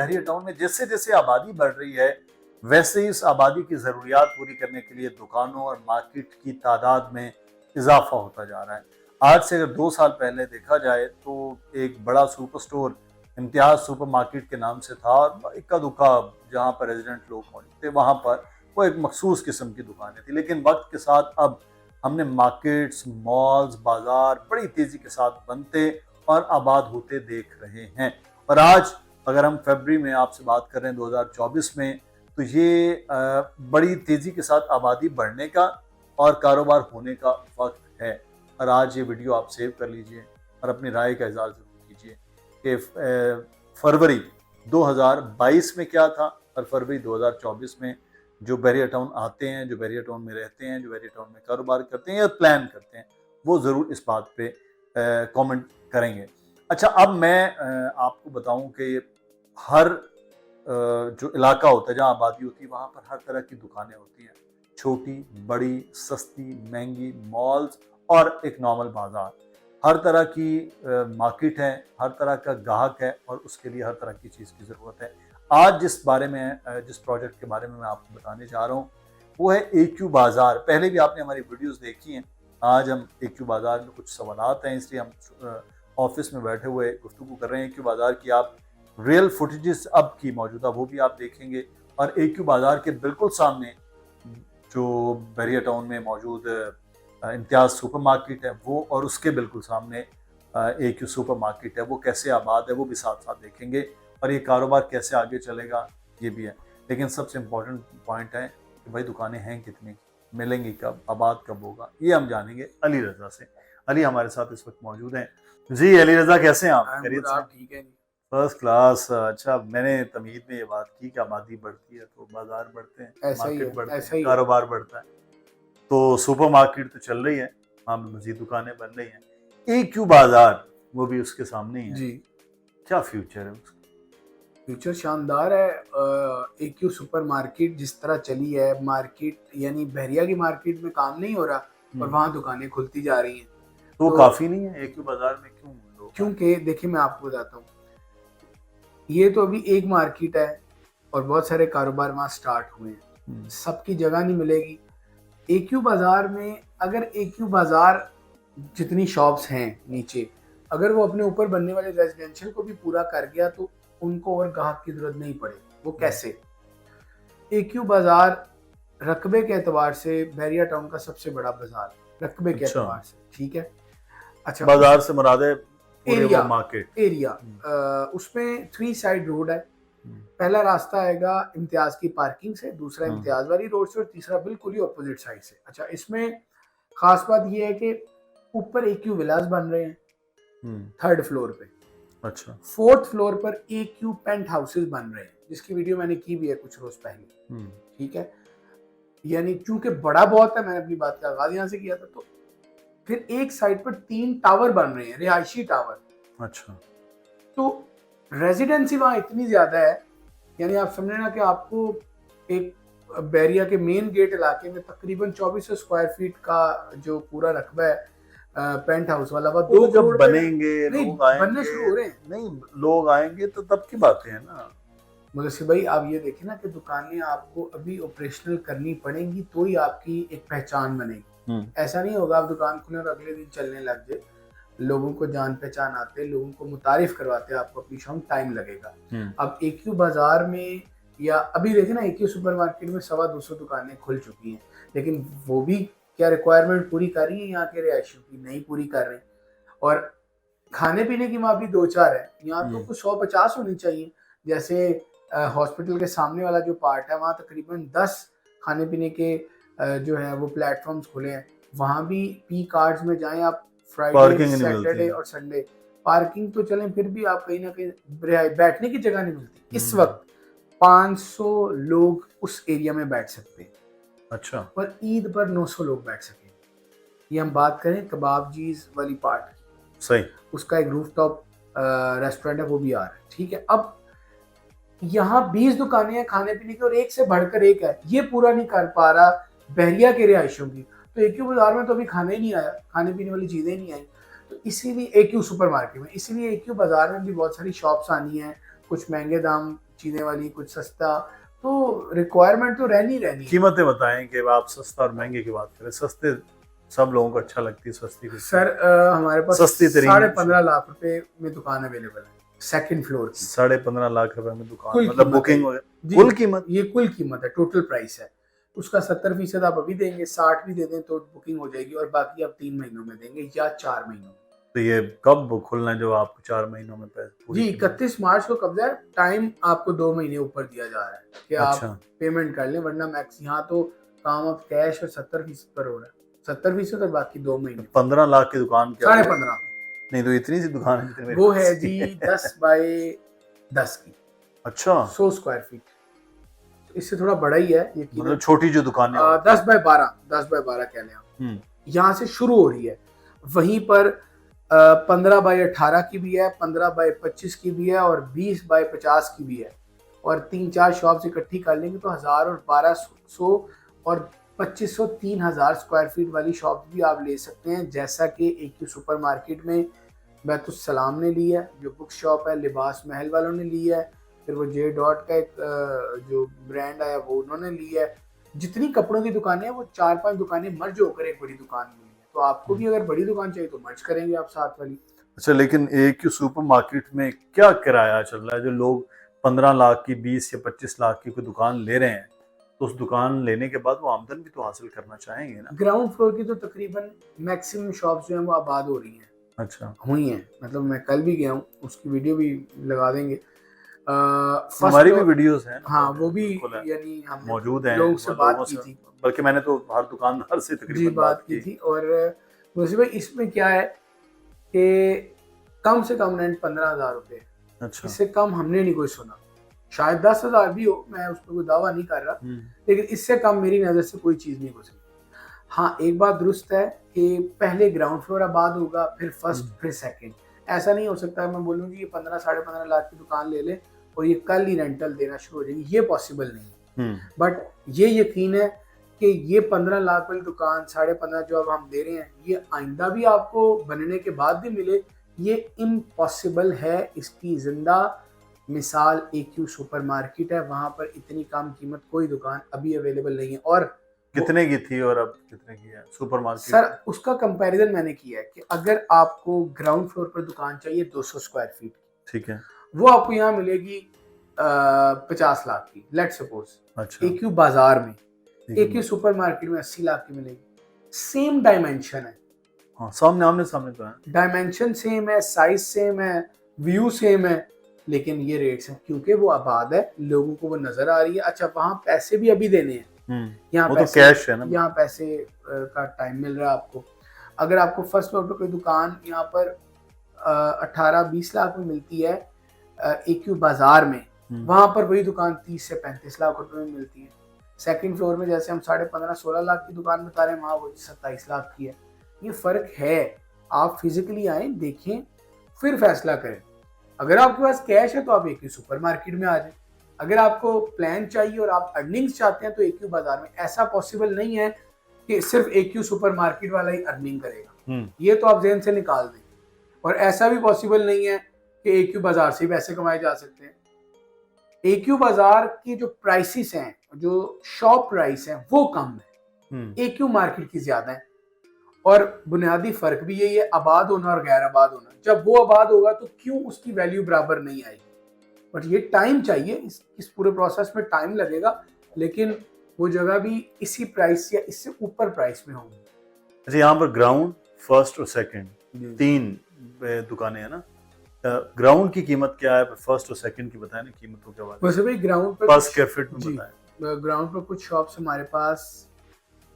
बहरिया town में जैसे जैसे आबादी बढ़ रही है, वैसे ही इस आबादी की ज़रूरियात पूरी करने के लिए दुकानों और मार्केट की तादाद में इजाफा होता जा रहा है। आज से अगर 2 साल पहले देखा जाए तो एक बड़ा super store Imtiaz super market के नाम से था, और इक्का दुक्का जहाँ पर रेजिडेंट लोग मौजूद थे वहाँ पर वो एक मखसूस किस्म की दुकानें थी। लेकिन वक्त के साथ अब हमने मार्केट्स, मॉल्स, बाजार बड़ी तेजी के साथ बनते और आबाद होते देख रहे हैं। और आज अगर हम फरवरी में आपसे बात कर रहे हैं 2024 में, तो ये बड़ी तेजी के साथ आबादी बढ़ने का और कारोबार होने का वक्त है। और आज ये वीडियो आप सेव कर लीजिए और अपनी राय का इज़हार जरूर कीजिए कि फरवरी 2022 में क्या था और फरवरी 2024 में जो बहरिया टाउन आते हैं, जो बहरिया टाउन में रहते हैं, जो बहरिया टाउन में कारोबार करते हैं या प्लान करते हैं, वो ज़रूर इस बात पे कमेंट करेंगे। अच्छा, अब मैं आपको बताऊं कि हर जो इलाका होता है, जहाँ आबादी होती है, वहाँ पर हर तरह की दुकानें होती हैं, छोटी, बड़ी, सस्ती, महंगी, मॉल्स और एक नॉर्मल बाजार। हर तरह की मार्केट है, हर तरह का ग्राहक है और उसके लिए हर तरह की चीज़ की ज़रूरत है। आज जिस प्रोजेक्ट के बारे में मैं आपको बताने जा रहा हूँ वो है AQ बाज़ार। पहले भी आपने हमारी वीडियोस देखी हैं। आज हम AQ बाज़ार में कुछ सवालात हैं, इसलिए हम ऑफिस में बैठे हुए गुफ्तगू कर रहे हैं। AQ बाज़ार की आप रियल फुटेजेस अब की मौजूदा वो भी आप देखेंगे। और AQ बाज़ार के बिल्कुल सामने जो बहरिया टाउन में मौजूद इम्तियाज सुपर मार्केट है वो, और उसके बिल्कुल सामने AQ सुपर मार्केट है, वो कैसे आबाद है वो भी साथ साथ देखेंगे। और ये कारोबार कैसे आगे चलेगा ये भी है। लेकिन सबसे इम्पोर्टेंट पॉइंट है कि भाई दुकानें हैं कितनी, मिलेंगी कब, आबाद कब होगा, ये हम जानेंगे अली रजा से। अली हमारे साथ इस वक्त मौजूद हैं। जी अली रजा, कैसे हैं आप? खैरियत से? ठीक है। First class. अच्छा, मैंने तमीद में ये बात की कि आबादी बढ़ती है तो बाजार बढ़ते हैं, ऐसा ही मार्केट है, बढ़ते ऐसा हैं, ही है। कारोबार बढ़ता है। तो सुपर मार्केट तो चल रही है, वहाँ मजीद दुकानें बन रही हैं। AQ बाजार वो भी उसके सामने ही है। जी, क्या फ्यूचर है उसका? फ्यूचर शानदार है। AQ सुपर मार्केट जिस तरह चली है, मार्केट यानी बहरिया की मार्केट में काम नहीं हो रहा और वहाँ दुकानें खुलती जा रही हैं। तो तो काफी नहीं है AQ बाजार में? क्यों लोग क्योंकि देखिए मैं आपको बताता हूँ, ये तो अभी एक मार्केट है और बहुत सारे कारोबार वहाँ स्टार्ट हुए हैं, सबकी जगह नहीं मिलेगी। AQ बाजार में अगर AQ बाजार जितनी शॉप्स हैं नीचे, अगर वो अपने ऊपर बनने वाले रेजिडेंशियल को भी पूरा कर गया तो उनको और ग्राहक की जरूरत नहीं पड़े। वो कैसे? AQ बाजार रकबे के एतबार से बहरिया टाउन का सबसे बड़ा बाजार, रकबे के एतबार से, ठीक है। अच्छा, बाजार से मुराद है पूरे एरिया, वो मार्केट एरिया उसमें 3 साइड रोड है। पहला रास्ता आएगा इम्तियाज की पार्किंग से, दूसरा इम्तियाज वाली रोड से और तीसरा बिल्कुल ही ऑपोजिट साइड से। अच्छा, इसमें खास बात यह है कि ऊपर AQ विलास बन रहे हैं 3rd फ्लोर पे। अच्छा, 4th फ्लोर पर AQ पेंट हाउसेस बन रहे हैं, जिसकी वीडियो मैंने की भी है कुछ रोज पहले, ठीक है। यानी चूंकि बड़ा बहुत है, मैंने अपनी बात का आगाज यहाँ से किया था, तो फिर एक साइड पर 3 टावर बन रहे हैं, रिहायशी टावर। अच्छा, तो रेजिडेंसी वहाँ इतनी ज्यादा है, यानी आप समझे ना कि आपको एक बैरिया के मेन गेट इलाके में तकरीबन 2400 स्क्वायर फीट का जो पूरा रकबा है पेंट हाउस वाला, वो 2 करोड़ बनेंगे, नहीं लोग आएंगे, बनने शुरू हो रहे हैं। नहीं लोग आएंगे तो तब की बातें हैं ना। मुदस्सिर भाई, आप ये देखें ना कि दुकानें आपको अभी ऑपरेशनल करनी पड़ेंगी तो ही आपकी एक पहचान बनेगी। ऐसा नहीं होगा आप दुकान खुले और अगले दिन चलने लग जाए। लोगों को जान पहचान आते, लोगों को मुतारिफ करवाते आपको अपनी शॉप, टाइम लगेगा। अब AQ बाजार में या अभी देखें ना, AQ सुपर मार्केट में 250 दुकानें खुल चुकी हैं, लेकिन वो भी क्या रिक्वायरमेंट पूरी कर रही है यहाँ के रिहायशियों की? नहीं पूरी कर रहे हैं। और खाने पीने की वहाँ भी 2-4 है, यहाँ तो कुछ 150 होनी चाहिए। जैसे हॉस्पिटल के सामने वाला जो पार्ट है, वहाँ तकरीबन 10 खाने पीने के जो है वो प्लेटफॉर्म्स खुले हैं। वहाँ भी पी कार्ड्स में जाएं आप, फ्राइडे, सैटरडे और संडे पार्किंग तो चलें, फिर भी आप कहीं ना कहीं बैठने की जगह नहीं मिलती। इस वक्त 500 लोग उस एरिया में बैठ सकते हैं। अच्छा, पर ईद पर 900 लोग बैठ सके। ये हम बात करें कबाबजीज वाली पार्ट, सही, उसका एक रूफटॉप रेस्टोरेंट है, वो भी आ रहा है, ठीक है। अब यहाँ 20 दुकानें हैं खाने पीने की और एक से बढ़कर एक है, ये पूरा नहीं कर पा रहा बहरिया के रिहायशियों की। तो AQ बाजार में तो अभी खाना ही नहीं आया, खाने पीने वाली चीजें नहीं आई। तो इसीलिए AQ सुपर मार्केट में, इसीलिए AQ बाजार में भी बहुत सारी शॉप्स आनी है, कुछ महंगे दाम चीजें वाली, कुछ सस्ता, तो रिक्वायरमेंट तो रहनी रहनी है। कीमतें बताएं कि आप सस्ता और महंगे की बात करें। सस्ते सब लोगों को अच्छा लगती है, सस्ती की सर हमारे पास सस्ती तरीन 15.5 लाख रुपए में दुकान अवेलेबल है, सेकंड फ्लोर की। 15.5 लाख रुपए में दुकान, कुल मतलब कीमत बुकिंग है। जी, कुल कीमत? ये कुल कीमत है, टोटल प्राइस है। उसका 70% आप अभी देंगे, 60 भी दे दें तो बुकिंग हो जाएगी, और बाकी आप 3 महीनों में देंगे या 4 महीनों में। तो ये कब खुलना है जो आपको 4 महीनों में जी 31 मार्च को कब्जा है। टाइम आपको 2 महीने ऊपर दिया जा रहा है कि अच्छा। आप पेमेंट कर लें, वरना मैक्स यहाँ तो काम अब कैश और 70% पर हो रहा है, 70% और बाकी 2 महीने। 15 लाख की दुकान क्या? 15.5 नहीं, तो इतनी सी दुकान है जितनी मेरे वो पास है जी 10 बाय 10 की, अच्छा, 100 स्क्वायर फीट। इससे थोड़ा बड़ा ही है ये, मतलब छोटी जो दुकानें 10 बाय 12 कह लें आप। यहाँ से शुरू हो रही है, वहीं पर 15 बाय 18 की भी है, 15 बाय 25 की भी है, और 20 बाय 50 की भी है। और 3-4 शॉप्स इकट्ठी कर लेंगे तो 1000 और 1200 और 2500 3000 स्क्वायर फीट वाली शॉप भी आप ले सकते हैं। जैसा कि AQ सुपर मार्केट में बैतुस्सलाम ने ली है, जो बुक शॉप है, लिबास महल वालों ने ली है, फिर वो J डॉट का एक जो ब्रांड आया वो उन्होंने ली है। जितनी कपड़ों की दुकानें हैं वो 4-5 दुकानें मर्ज होकर एक बड़ी दुकान में, तो आपको भी अगर बड़ी दुकान चाहिए तो मर्ज करेंगे आप साथ वाली। अच्छा, लेकिन AQ सुपर मार्केट में क्या किराया चल रहा है? जो लोग 15 लाख की, 20 या 25 लाख की कोई दुकान ले रहे हैं, तो उस दुकान लेने के बाद वो आमदन भी तो हासिल करना चाहेंगे ना। ग्राउंड फ्लोर की तो तकरीबन मैक्सिमम शॉप्स जो हैं वो आबाद हो रही हैं। अच्छा, हुई हैं, मतलब मैं कल भी गया हूँ, उसकी वीडियो भी लगा देंगे। हमारी भी वीडियोस हैं, हाँ वो भी यानी हम मौजूद हैं, लोगों से बात की थी, बल्कि मैंने तो हर दुकानदार से तकरीबन बात की थी। और मुझे भाई इसमें क्या है कि कम से कम रेंट 15,000 रुपये। अच्छा, इससे कम हमने नहीं कोई सुना, शायद 10,000 भी हो, मैं उस पर कोई दावा नहीं कर रहा, लेकिन इससे कम मेरी नज़र से कोई चीज़ नहीं गुजरी। हाँ एक बात दुरुस्त है कि पहले ग्राउंड फ्लोर आबाद होगा, फिर फर्स्ट, फिर सेकंड। ऐसा नहीं हो सकता मैं बोलूँ कि ये 15-15.5 लाख की दुकान ले ले और ये कल ही रेंटल देना शुरू हो जाएगी, ये पॉसिबल नहीं है। बट ये यकीन है कि ये 15 लाख वाली दुकान 15.5 जो अब हम दे रहे हैं, ये आइंदा भी आपको बनने के बाद भी मिले, ये इम्पॉसिबल है। इसकी जिंदा मिसाल AQ सुपर मार्केट है, वहां पर इतनी कम कीमत कोई दुकान अभी अवेलेबल नहीं है। और कितने की थी और अब कितने की है सुपर मार्केट? सर उसका कंपैरिजन मैंने किया है कि अगर आपको ग्राउंड फ्लोर पर दुकान चाहिए 200 स्क्वायर फीट, ठीक है, वो आपको यहाँ मिलेगी 50 लाख की, लेट सपोज। अच्छा, AQ बाजार में, AQ सुपर मार्केट में 80 लाख की मिलेगी। सेम डायमेंशन है, हाँ सामने आमने सामने तो है, डायमेंशन सेम है, साइज सेम है, व्यू सेम है, लेकिन ये रेट्स हैं क्योंकि वो आबाद है, लोगों को वो नजर आ रही है। अच्छा वहाँ पैसे भी अभी देने हैं, यहाँ वो पैसे, तो कैश है ना, यहाँ पैसे का टाइम मिल रहा है आपको। अगर आपको फर्स्ट फ्लोर पर कोई दुकान यहाँ पर 18-20 लाख में मिलती है AQ बाजार में, वहां पर वही दुकान 30 से 35 लाख रुपए में मिलती है। सेकंड फ्लोर में जैसे हम 15.5-16 लाख की दुकान बता रहे हैं, वहां वो 27 लाख की है। ये फर्क है, आप फिजिकली आए, देखें, फिर फैसला करें। अगर आपके पास कैश है तो आप AQ सुपर मार्केट में आ जाए, अगर आपको प्लान चाहिए और आप अर्निंग्स चाहते हैं तो AQ बाजार में। ऐसा पॉसिबल नहीं है कि सिर्फ AQ सुपर मार्केट वाला ही अर्निंग करेगा, ये तो आप ज़हन से निकाल दें। और ऐसा भी पॉसिबल नहीं है कि AQ बाजार से पैसे कमाए जा सकते हैं। AQ बाजार की जो प्राइसेस हैं, जो शॉप प्राइस है, वो कम है, AQ मार्केट की ज्यादा है। और बुनियादी फर्क भी यही है, आबाद होना और गैर आबाद होना। जब वो आबाद होगा तो क्यों उसकी वैल्यू बराबर नहीं आएगी, बट ये टाइम चाहिए, इस पूरे प्रोसेस में टाइम लगेगा, लेकिन वो जगह भी इसी प्राइस या इससे ऊपर प्राइस में होंगी। अच्छा, यहाँ पर ग्राउंड, फर्स्ट और सेकंड 3 दुकानें हैं ना, ग्राउंड की कीमत क्या है, फर्स्ट और सेकंड की बताएं ना कीमतों के बारे में। वैसे भाई ग्राउंड पर पर स्क्वायर फीट में बताएं। ग्राउंड पर कुछ शॉप्स हमारे पास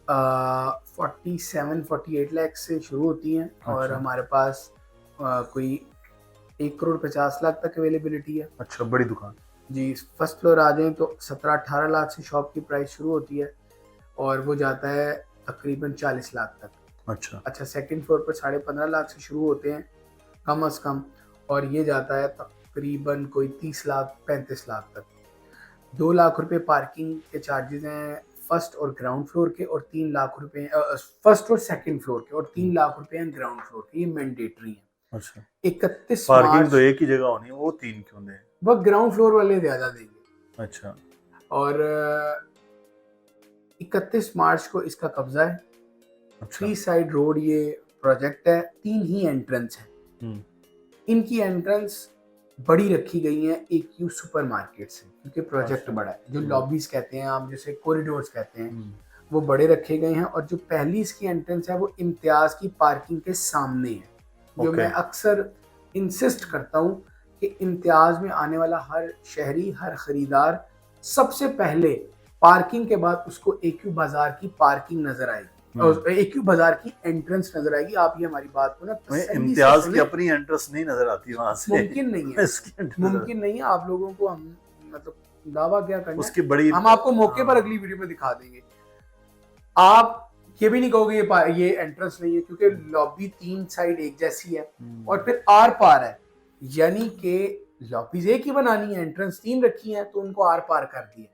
47-48 लाख से शुरू होती हैं। अच्छा। और हमारे पास कोई 1,50,00,000 तक अवेलेबिलिटी है। अच्छा, बड़ी दुकान जी। फर्स्ट फ्लोर आ जाएं तो 17-18 लाख से शॉप की प्राइस शुरू होती है और वो जाता है तकरीबन 40 लाख तक। अच्छा, सेकंड फ्लोर पर 15.5 लाख से शुरू होते हैं कम अज कम, और ये जाता है तकरीबन कोई 30 लाख 35 लाख तक। 2 लाख रुपए पार्किंग के चार्जेस हैं फर्स्ट और ग्राउंड फ्लोर के, और 3 लाख रुपए फर्स्ट और सेकंड फ्लोर के, और 3 लाख रुपए हैं ग्राउंड फ्लोर के, ये मैंडेटरी है। अच्छा, 31 पार्किंग तो एक ही जगह होनी है, वो 3 क्यों दें? वो ग्राउंड फ्लोर वाले ज्यादा देंगे, अच्छा और 31 मार्च को इसका कब्जा है। अच्छा 3 साइड रोड ये प्रोजेक्ट है, 3 ही एंट्रेंस है। हम्म, इनकी एंट्रेंस बड़ी रखी गई है AQ सुपर मार्केट से, क्योंकि प्रोजेक्ट अच्छा, बड़ा है। जो लॉबीज कहते हैं आप, जैसे कॉरिडोर्स कहते हैं, हम्म, वो बड़े रखे गए हैं। और जो पहली इसकी एंट्रेंस है वो इम्तियाज की पार्किंग के सामने है। जो ओके मैं अक्सर इंसिस्ट करता हूँ कि इम्तियाज में आने वाला हर शहरी, हर खरीदार सबसे पहले पार्किंग के बाद उसको AQ बाजार की पार्किंग नजर आएगी और AQ बाजार की एंट्रेंस नजर आएगी। आप ये हमारी बात को ना हमें तसल्ली से इम्तियाज की सुने। अपनी इंटरेस्ट नहीं नजर आती वहां से। मुमकिन नहीं है, इसकी interest मुमकिन नहीं है। आप लोगों को हम मतलब दावा क्या करना उसकी है, बड़ी हम आपको मौके पर अगली वीडियो में दिखा देंगे। आप ये भी नहीं कहोगे ये एंट्रेंस नहीं है, क्योंकि लॉबी 3 साइड एक जैसी है और फिर आर पार है। यानी कि लॉबीज एक ही बनानी है, एंट्रेंस 3 रखी है तो उनको आर पार कर दिया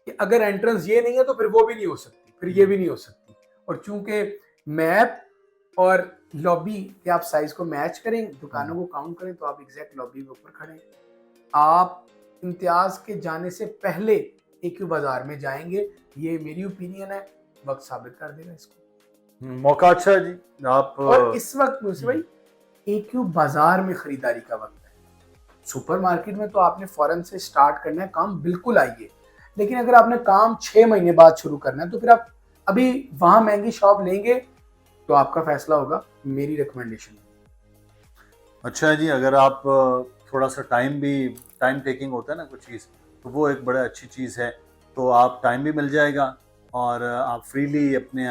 कि अगर एंट्रेंस ये नहीं है तो फिर वो भी नहीं हो सकती, फिर ये भी नहीं हो सकती। और चूंकि मैप और लॉबी के आप साइज को मैच करें, दुकानों को काउंट करें, तो आप एग्जैक्ट लॉबी के ऊपर खड़े हैं। आप इम्तियाज के जाने से पहले AQ बाजार में जाएंगे, ये मेरी ओपिनियन है। वक्त साबित कर देगा इसको। मौका अच्छा है जी। आप और इस वक्त मुझसे भाई AQ बाजार में खरीदारी का वक्त है। सुपर मार्केट में तो आपने फौरन से स्टार्ट करना है काम, बिल्कुल आइए। लेकिन अगर आपने काम 6 महीने बाद शुरू करना है तो फिर आप अभी वहां महंगी शॉप लेंगे तो आपका फैसला होगा, मेरी रिकमेंडेशन। अच्छा है जी। अगर आप थोड़ा सा टाइम टेकिंग होता है ना कुछ चीज़, तो वो एक बड़ा अच्छी चीज़ है। तो आप टाइम भी मिल जाएगा और आप फ्रीली अपने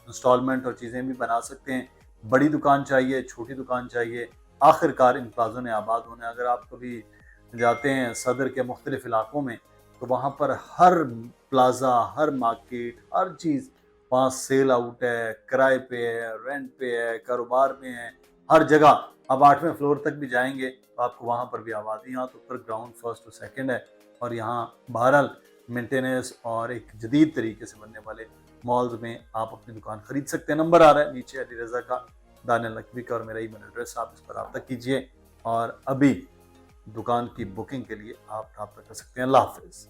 इंस्टॉलमेंट और चीज़ें भी बना सकते हैं। बड़ी दुकान चाहिए, छोटी दुकान चाहिए, आखिरकार इन प्लाज़ों ने आबाद होना है। अगर आप कभी जाते हैं सदर के मुख्तलिफ इलाकों में, तो वहाँ पर हर प्लाज़ा, हर मार्केट, हर चीज़ वहाँ सेल आउट है, किराए पे है, रेंट पे है, कारोबार में है, हर जगह। अब 8वें फ्लोर तक भी जाएंगे तो आपको वहाँ पर भी आबादी। यहाँ तो ऊपर ग्राउंड फर्स्ट और सेकंड है और यहाँ बहरहाल मेंटेनेंस और एक जदीद तरीके से बनने वाले मॉल्स में आप अपनी दुकान खरीद सकते हैं। नंबर आ रहा है नीचे अली रज़ा का, दानियल नकवी का, और मेरा ईमेल एड्रेस, आप इस पर रब्ता कीजिए और अभी दुकान की बुकिंग के लिए आप रब्ता कर सकते हैं। अल्लाह हाफिज़।